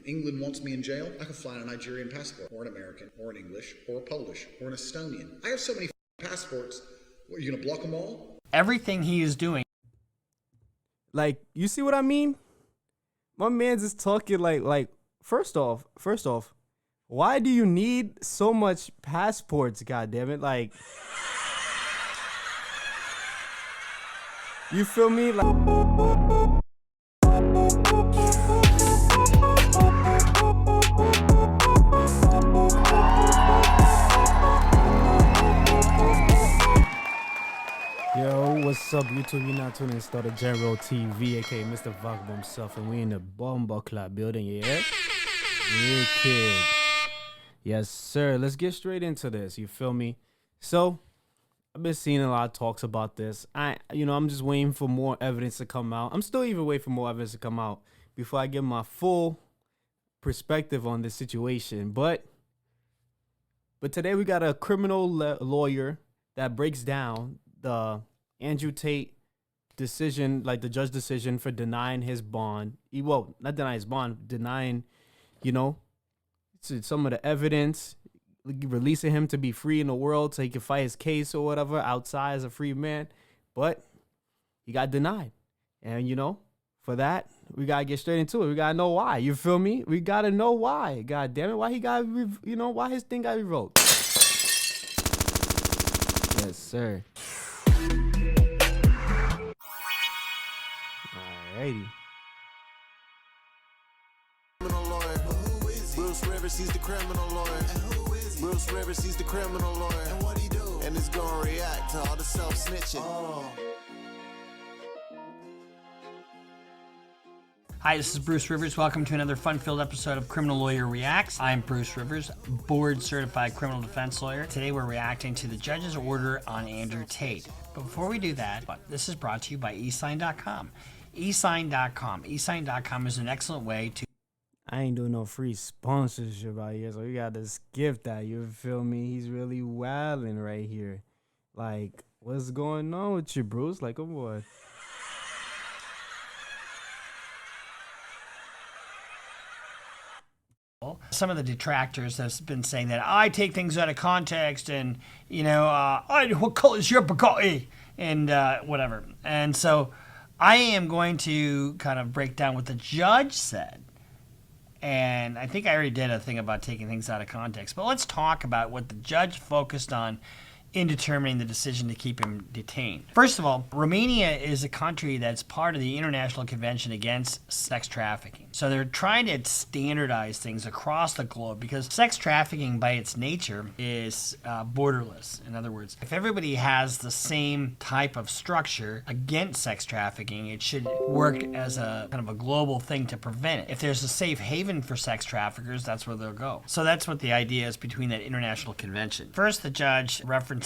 England wants me in jail, I can fly on a Nigerian passport, or an American, or an English, or a Polish, or an Estonian. I have so many passports. What, are you gonna block them all? Everything he is doing. Like, you see what I mean? My man's just talking like first off, why do you need so much passports, goddammit? Like, you feel me? Like, yo, what's up, YouTube? You're not tuning in to the General TV, aka Mr. Vagabond himself, and we in the Bomba Club building, yeah? Yeah, kid. Yes, sir. Let's get straight into this. You feel me? So, I've been seeing a lot of talks about this. I'm just waiting for more evidence to come out. I'm still even waiting for more evidence to come out before I give my full perspective on this situation. But today we got a criminal lawyer that breaks down the Andrew Tate decision, like the judge decision for denying his bond. Well, not denying his bond, denying, some of the evidence, releasing him to be free in the world so he can fight his case or whatever outside as a free man. But he got denied. And, for that, we got to get straight into it. We got to know why. You feel me? We got to know why. God damn it. Why he got, why his thing got revoked. Yes, sir. Alrighty. Bruce Rivers, he's the criminal lawyer. And who is he? Bruce Rivers, he's the criminal lawyer. And what he do? And it's gonna react to all the self-snitching. Oh. Hi, this is Bruce Rivers. Welcome to another fun-filled episode of Criminal Lawyer Reacts. I'm Bruce Rivers, board-certified criminal defense lawyer. Today we're reacting to the judge's order on Andrew Tate. But before we do that, this is brought to you by eSign.com. eSign.com. eSign.com is an excellent way to... I ain't doing no free sponsorship out here, so you gotta skip that. You feel me? He's really wilding right here. Like, what's going on with you, Bruce? Like, come on. Some of the detractors have been saying that I take things out of context and, what color is your Bugatti? And whatever. And so I am going to kind of break down what the judge said. And I think I already did a thing about taking things out of context. But let's talk about what the judge focused on in determining the decision to keep him detained. First of all, Romania is a country that's part of the International Convention Against Sex Trafficking. So they're trying to standardize things across the globe because sex trafficking by its nature is borderless. In other words, if everybody has the same type of structure against sex trafficking, it should work as a kind of a global thing to prevent it. If there's a safe haven for sex traffickers, that's where they'll go. So that's what the idea is between that international convention. First, the judge references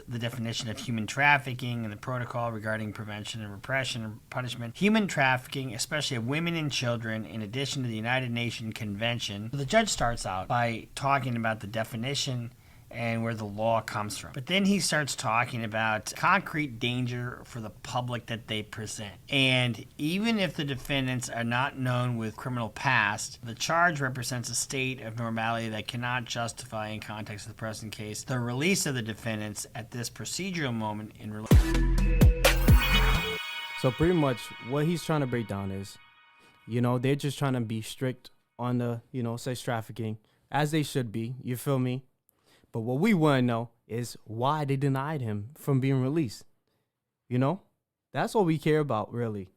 the definition of human trafficking and the protocol regarding prevention and repression and punishment. Human trafficking, especially of women and children, in addition to the United Nations Convention. The judge starts out by talking about the definition and where the law comes from. But then he starts talking about concrete danger for the public that they present. And even if the defendants are not known with criminal past, the charge represents a state of normality that cannot justify, in context of the present case, the release of the defendants at this procedural moment in relation. So pretty much what he's trying to break down is, they're just trying to be strict on the, sex trafficking, as they should be. You feel me? But what we want to know is why they denied him from being released. That's what we care about, really.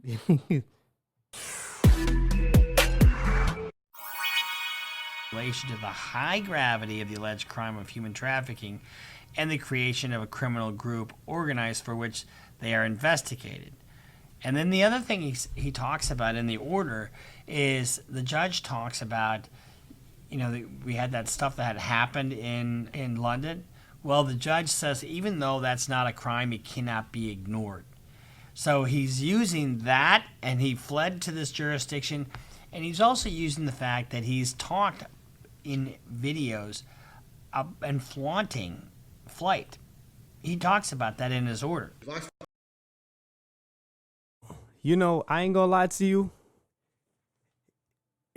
Relation to the high gravity of the alleged crime of human trafficking and the creation of a criminal group organized for which they are investigated. And then the other thing he talks about in the order is the judge talks about, we had that stuff that had happened in London. Well, the judge says even though that's not a crime, it cannot be ignored. So he's using that, and he fled to this jurisdiction, and he's also using the fact that he's talked in videos and flaunting flight. He talks about that in his order. I ain't gonna lie to you.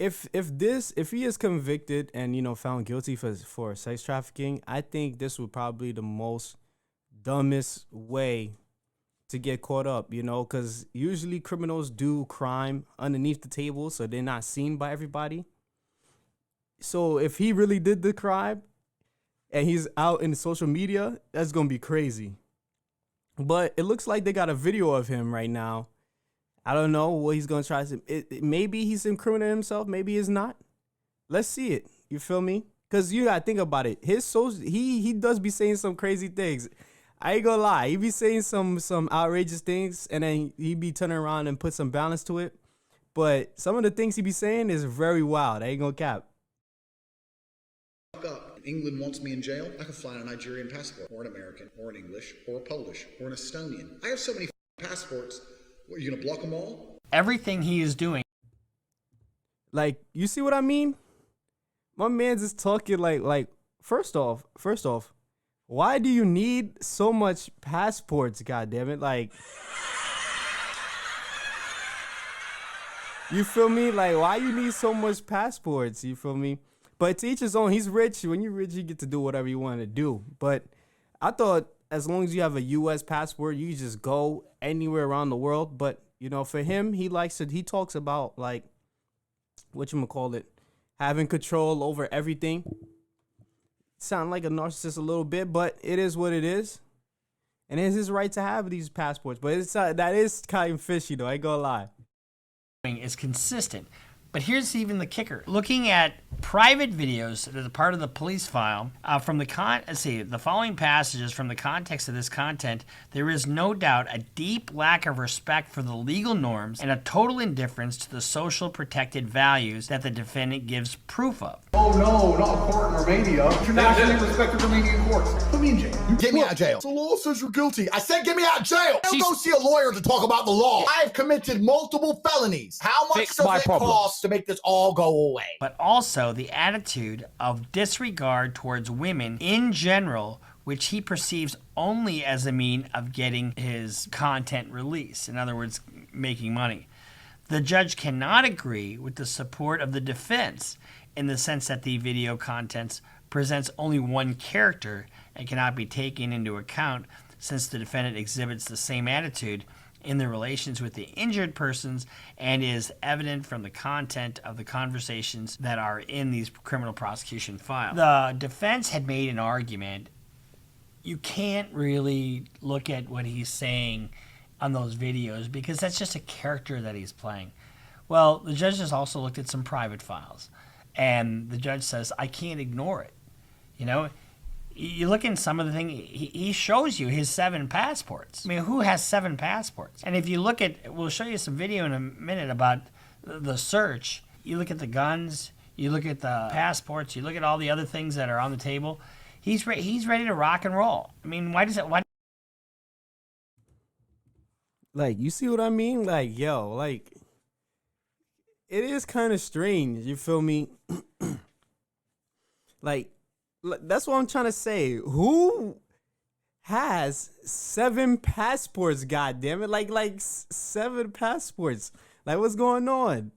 if he is convicted and found guilty for sex trafficking, I think this would probably the most dumbest way to get caught up, because usually criminals do crime underneath the table so they're not seen by everybody. So if he really did the crime and he's out in social media, that's gonna be crazy. But it looks like they got a video of him right now. I don't know what he's gonna try to. Maybe he's incriminating himself. Maybe he's not. Let's see it. You feel me? Because you gotta think about it. He does be saying some crazy things. I ain't gonna lie. He be saying some outrageous things, and then he be turning around and put some balance to it. But some of the things he be saying is very wild. I ain't gonna cap. Up. England wants me in jail. I can fly on a Nigerian passport, or an American, or an English, or a Polish, or an Estonian. I have so many passports. What, are you gonna block them all? Everything he is doing. Like, you see what I mean? My man's just talking like. First off, why do you need so much passports? God damn it! Like, you feel me? Like, why you need so much passports? You feel me? But to each his own. He's rich. When you're rich, you get to do whatever you want to do. But I thought as long as you have a U.S. passport, you can just go anywhere around the world. But, for him, he talks about, like, whatchamacallit, having control over everything. Sound like a narcissist a little bit, but it is what it is. And it's his right to have these passports. But that is kind of fishy, though. I ain't gonna lie. Is consistent. But here's even the kicker. Looking at private videos that are part of the police file, from the following passages from the context of this content, there is no doubt a deep lack of respect for the legal norms and a total indifference to the social protected values that the defendant gives proof of. Oh no, not a court in Romania. Internationally respected Romanian courts. Put me in jail. Get me out of jail. The law says you're guilty. I said get me out of jail. Don't go see a lawyer to talk about the law. I have committed multiple felonies. How much does it cost to make this all go away? But also the attitude of disregard towards women in general, which he perceives only as a mean of getting his content released. In other words, making money. The judge cannot agree with the support of the defense in the sense that the video contents presents only one character and cannot be taken into account since the defendant exhibits the same attitude in the relations with the injured persons and is evident from the content of the conversations that are in these criminal prosecution files. The defense had made an argument. You can't really look at what he's saying on those videos because that's just a character that he's playing. Well, the judge has also looked at some private files, and the judge says, I can't ignore it. You look in some of the things, he shows you his 7 passports. I mean, who has 7 passports? And if you look at, we'll show you some video in a minute about the search. You look at the guns, you look at the passports, you look at all the other things that are on the table. He's ready to rock and roll. I mean, why? Like, you see what I mean? Like, yo, like, it is kind of strange. You feel me? Like, that's what I'm trying to say. Who has 7 passports? God damn it! Like 7 passports. Like, what's going on?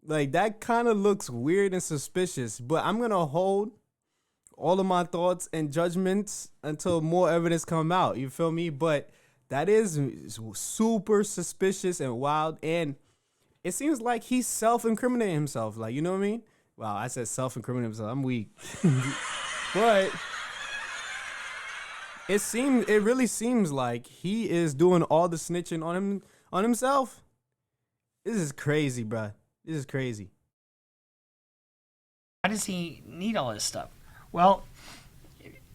Like, that kind of looks weird and suspicious. But I'm gonna hold all of my thoughts and judgments until more evidence come out. You feel me? But that is super suspicious and wild. And it seems like he's self-incriminating himself. Like, you know what I mean? Wow, I said self-incriminating himself. I'm weak. But it really seems like he is doing all the snitching on himself. This is crazy, bruh. This is crazy. Why does he need all this stuff? Well,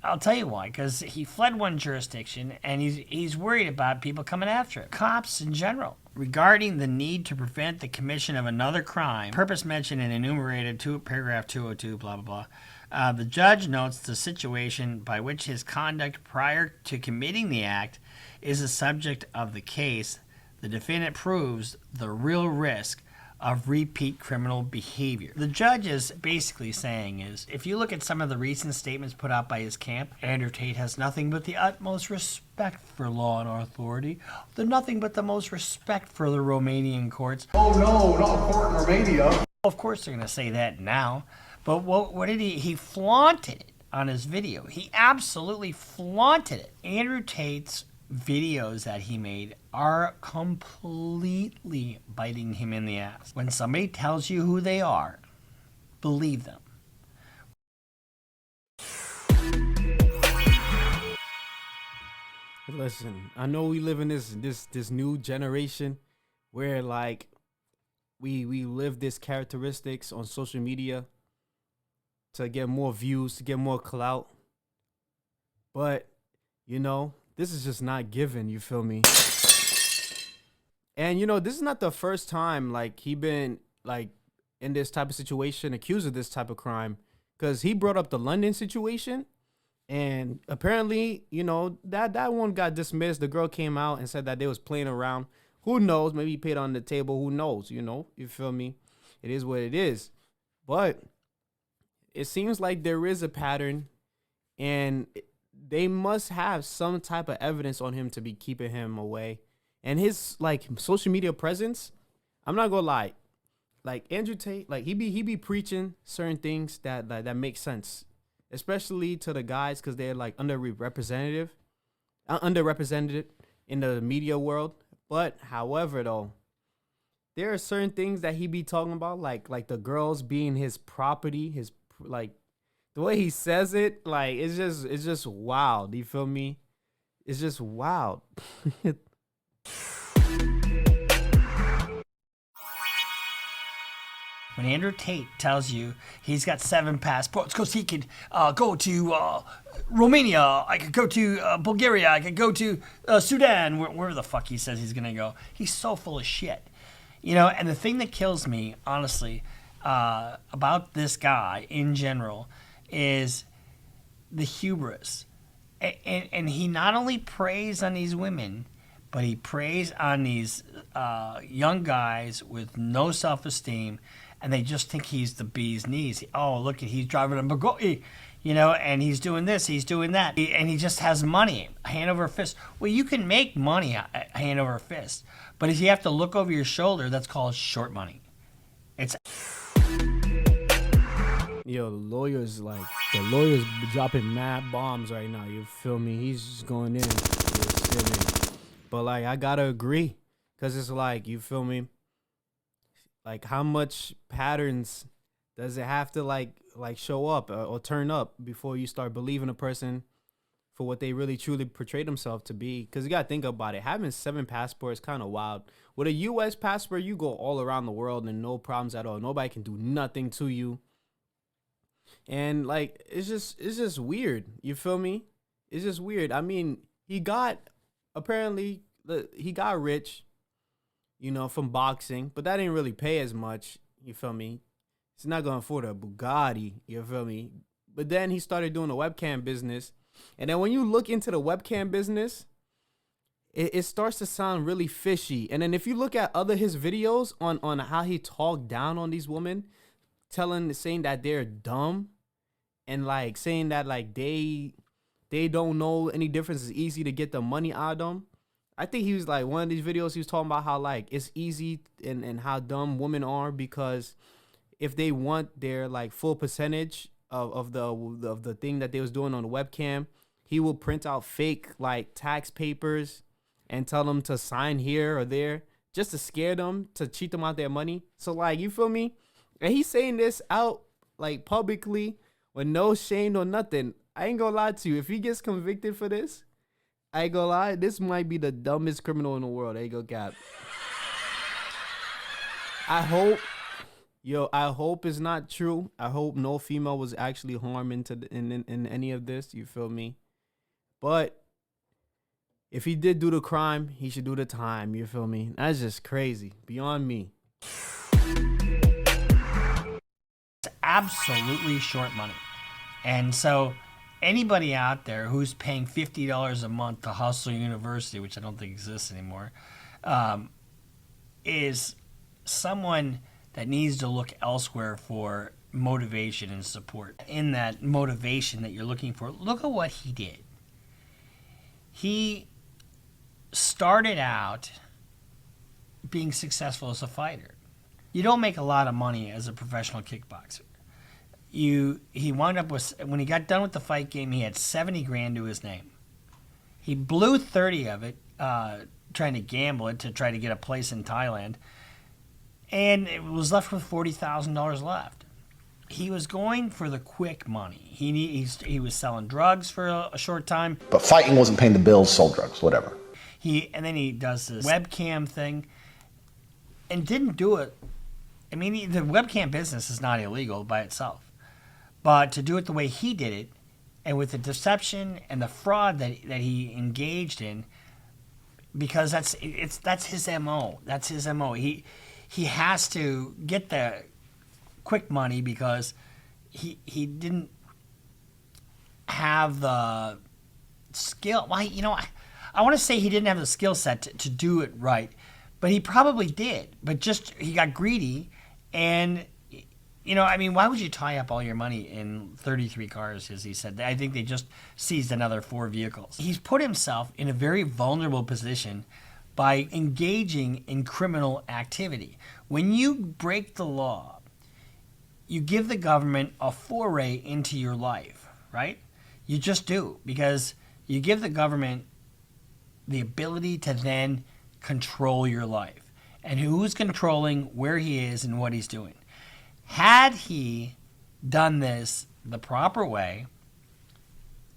I'll tell you why. Because he fled one jurisdiction, and he's worried about people coming after him. Cops in general. Regarding the need to prevent the commission of another crime, purpose mentioned in enumerated paragraph 202, blah, blah, blah. The judge notes the situation by which his conduct prior to committing the act is the subject of the case. The defendant proves the real risk of repeat criminal behavior. The judge is basically saying is, if you look at some of the recent statements put out by his camp, Andrew Tate has nothing but the utmost respect for law and authority. Nothing but the most respect for the Romanian courts. Oh no, not a court in Romania. Of course they're going to say that now. But what did he flaunted it on his video. He absolutely flaunted it. Andrew Tate's videos that he made are completely biting him in the ass. When somebody tells you who they are, believe them. Listen, I know we live in this new generation where like we live this characteristics on social media to get more views, to get more clout. But, you know, this is just not given, you feel me? And, you know, this is not the first time, like, he been, like, in this type of situation, accused of this type of crime. Because he brought up the London situation. And apparently, you know, that one got dismissed. The girl came out and said that they was playing around. Who knows? Maybe he paid on the table. Who knows? You know, you feel me? It is what it is. But it seems like there is a pattern, and they must have some type of evidence on him to be keeping him away. And his like social media presence, I'm not gonna lie, like Andrew Tate, like he be preaching certain things that make sense, especially to the guys because they're like underrepresented in the media world. But however, though, there are certain things that he be talking about, like the girls being his property, his like the way he says it, like it's just wild. You feel me? It's just wild. When Andrew Tate tells you he's got 7 passports because he could go to Romania, I could go to Bulgaria, I could go to Sudan, wherever the fuck he says he's gonna go. He's so full of shit, you know. And the thing that kills me, honestly, about this guy in general is the hubris. And he not only preys on these women, but he preys on these young guys with no self-esteem, and they just think he's the bee's knees. Oh, look, he's driving a Bugatti, you know, and he's doing this, he's doing that, and he just has money, hand over fist. Well, you can make money hand over fist, but if you have to look over your shoulder, that's called short money. It's... Yo, the lawyers dropping mad bombs right now. You feel me? He's just going in. But like, I gotta agree, cause it's like, you feel me? Like, how much patterns does it have to like show up or turn up before you start believing a person for what they really truly portray themselves to be? Cause you gotta think about it. Having 7 passports kind of wild. With a U.S. passport, you go all around the world and no problems at all. Nobody can do nothing to you. And like, it's just weird. You feel me? It's just weird. I mean, he got rich, you know, from boxing, but that didn't really pay as much. You feel me? He's not going to afford a Bugatti. You feel me? But then he started doing the webcam business. And then when you look into the webcam business, it starts to sound really fishy. And then if you look at his videos on how he talked down on these women, saying that they're dumb, and like saying that like they don't know any difference, it's easy to get the money out of them. I think he was like, one of these videos he was talking about how like it's easy and how dumb women are, because if they want their like full percentage of the thing that they was doing on the webcam, he will print out fake like tax papers and tell them to sign here or there just to scare them, to cheat them out their money. So like, you feel me? And he's saying this out like publicly with no shame or nothing. I ain't gonna lie to you. If he gets convicted for this, I ain't gonna lie, this might be the dumbest criminal in the world. There you go, Cap. I hope it's not true. I hope no female was actually harmed in any of this. You feel me? But if he did do the crime, he should do the time. You feel me? That's just crazy. Beyond me. It's absolutely short money. And so anybody out there who's paying $50 a month to Hustle University, which I don't think exists anymore, is someone that needs to look elsewhere for motivation and support. In that motivation that you're looking for, look at what he did. He started out being successful as a fighter. You don't make a lot of money as a professional kickboxer. He wound up with, when he got done with the fight game, he had 70 grand to his name. He blew 30 of it trying to gamble it to try to get a place in Thailand, and it was left with $40,000 left. He was going for the quick money. He was selling drugs for a short time. But fighting wasn't paying the bills, sold drugs, whatever. And then he does this webcam thing and didn't do it. I mean, the webcam business is not illegal by itself. But to do it the way he did it, and with the deception and the fraud that he engaged in, because that's his MO. That's his MO. He has to get the quick money because he didn't have the skill. Why, I want to say he didn't have the skill set to do it right, but he probably did. But just he got greedy, and why would you tie up all your money in 33 cars, as he said? I think they just seized another 4 vehicles. He's put himself in a very vulnerable position by engaging in criminal activity. When you break the law, you give the government a foray into your life, right? You just do, because you give the government the ability to then control your life. And who's controlling where he is and what he's doing? Had he done this the proper way,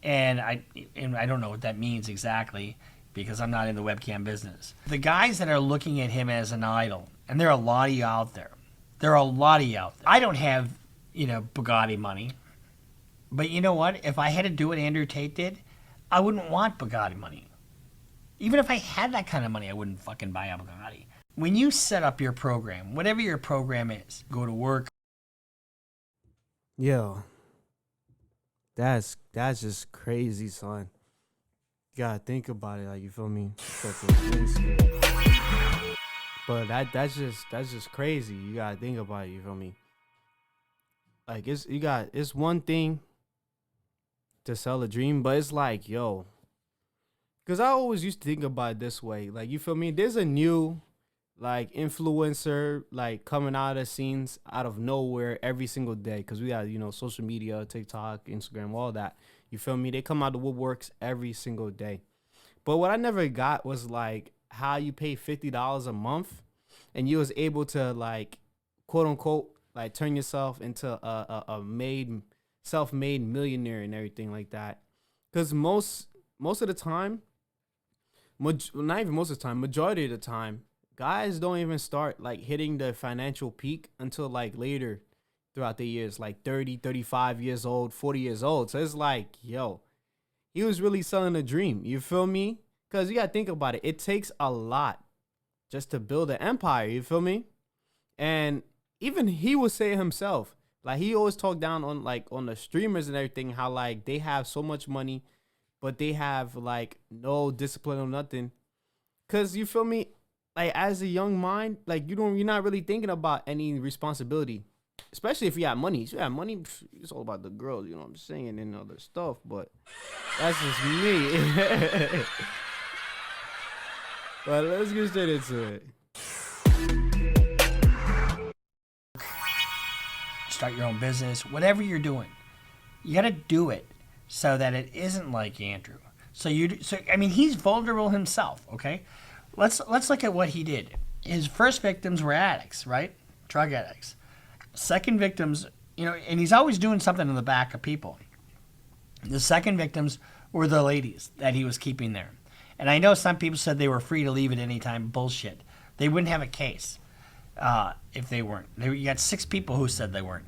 and I don't know what that means exactly because I'm not in the webcam business. The guys that are looking at him as an idol, and there are a lot of you out there. I don't have, Bugatti money. But you know what? If I had to do what Andrew Tate did, I wouldn't want Bugatti money. Even if I had that kind of money, I wouldn't fucking buy a Bugatti. When you set up your program, whatever your program is, go to work. Yo, that's just crazy, son. You gotta think about it, like, you feel me? But that's just crazy. You gotta think about it, you feel me? Like, it's one thing to sell a dream, but it's like, yo, because I always used to think about it this way, like, you feel me? There's a new influencer coming out of the scenes out of nowhere every single day, because we got social media, TikTok, Instagram, all that, you feel me? They come out of the woodworks every single day. But what I never got was how you pay $50 a month and you was able to quote unquote turn yourself into a self-made millionaire and everything like that. Because most of the time, not even most of the time, majority of the time, guys don't even start hitting the financial peak until later throughout the years, 30, 35 years old, 40 years old. So it's yo, he was really selling a dream. You feel me? Because you got to think about it. It takes a lot just to build an empire. You feel me? And even he would say it himself. He always talked down on the streamers and everything, how they have so much money, but they have no discipline or nothing. Because you feel me? As a young mind, you're not really thinking about any responsibility, especially if you have money. If you have money, it's all about the girls, you know what I'm saying, and other stuff. But that's just me. But let's get straight into it. Start your own business, whatever you're doing, you got to do it so that it isn't like Andrew. He's vulnerable himself. Okay. Let's look at what he did. His first victims were addicts, right? Drug addicts. Second victims, and he's always doing something in the back of people. The second victims were the ladies that he was keeping there. And I know some people said they were free to leave at any time. Bullshit. They wouldn't have a case if they weren't. You got 6 people who said they weren't.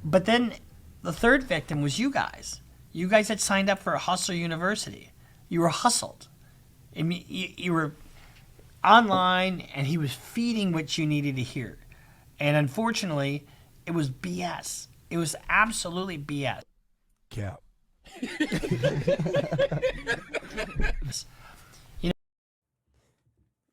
But then the third victim was you guys. You guys had signed up for Hustler University. You were hustled. I mean, you were online, and he was feeding what you needed to hear. And unfortunately, it was BS. It was absolutely BS. Cap.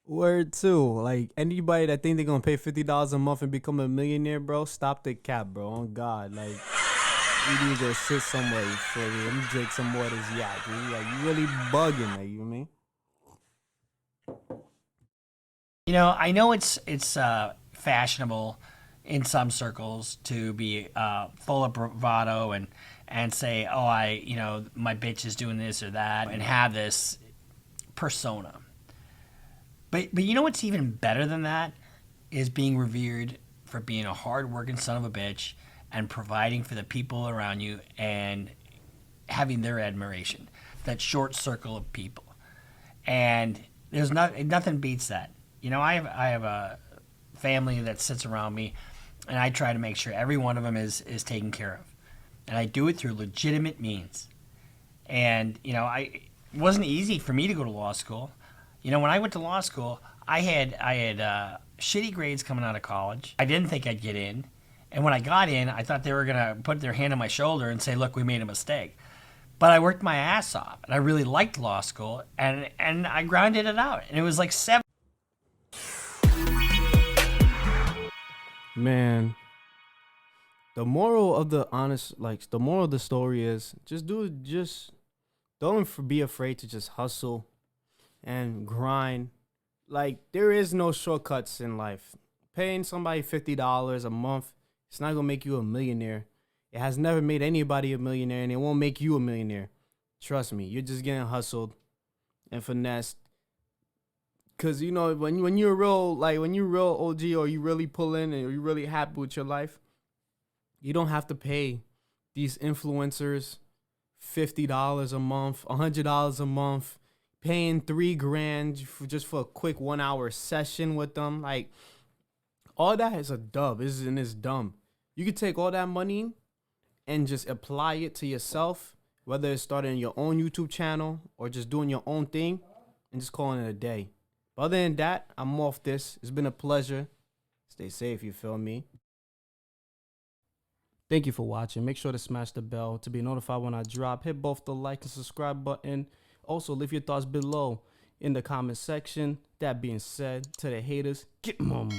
Word too. Anybody that think they're gonna pay $50 a month and become a millionaire, bro, stop the cap, bro. On God, you need to sit somewhere. You feel me? Let me drink some more of this yak, dude. You really bugging, you know what I mean? I know it's fashionable in some circles to be full of bravado and say, oh, my bitch is doing this or that, and have this persona. But you know what's even better than that is being revered for being a hard-working son of a bitch and providing for the people around you and having their admiration. That short circle of people. And there's nothing beats that. You know, I have a family that sits around me, and I try to make sure every one of them is taken care of. And I do it through legitimate means. And, you know, it wasn't easy for me to go to law school. You know, when I went to law school, I had shitty grades coming out of college. I didn't think I'd get in. And when I got in, I thought they were going to put their hand on my shoulder and say, look, we made a mistake. But I worked my ass off, and I really liked law school, and I grinded it out. And it was like 7. Man, the moral of the story is just don't be afraid to just hustle and grind. Like, there is no shortcuts in life. Paying somebody $50 a month, it's not gonna make you a millionaire. It has never made anybody a millionaire, and it won't make you a millionaire. Trust me, you're just getting hustled and finessed. Cause you know when you're real OG, or you really pull in and you're really happy with your life, you don't have to pay these influencers $50 a month, $100 a month, paying $3,000 just for a quick 1 hour session with them. Like, all that is a dub. It's dumb. You could take all that money and just apply it to yourself, whether it's starting your own YouTube channel or just doing your own thing and just calling it a day. But other than that, I'm off this. It's been a pleasure. Stay safe, you feel me? Thank you for watching. Make sure to smash the bell to be notified when I drop. Hit both the like and subscribe button. Also, leave your thoughts below in the comment section. That being said, to the haters, get more.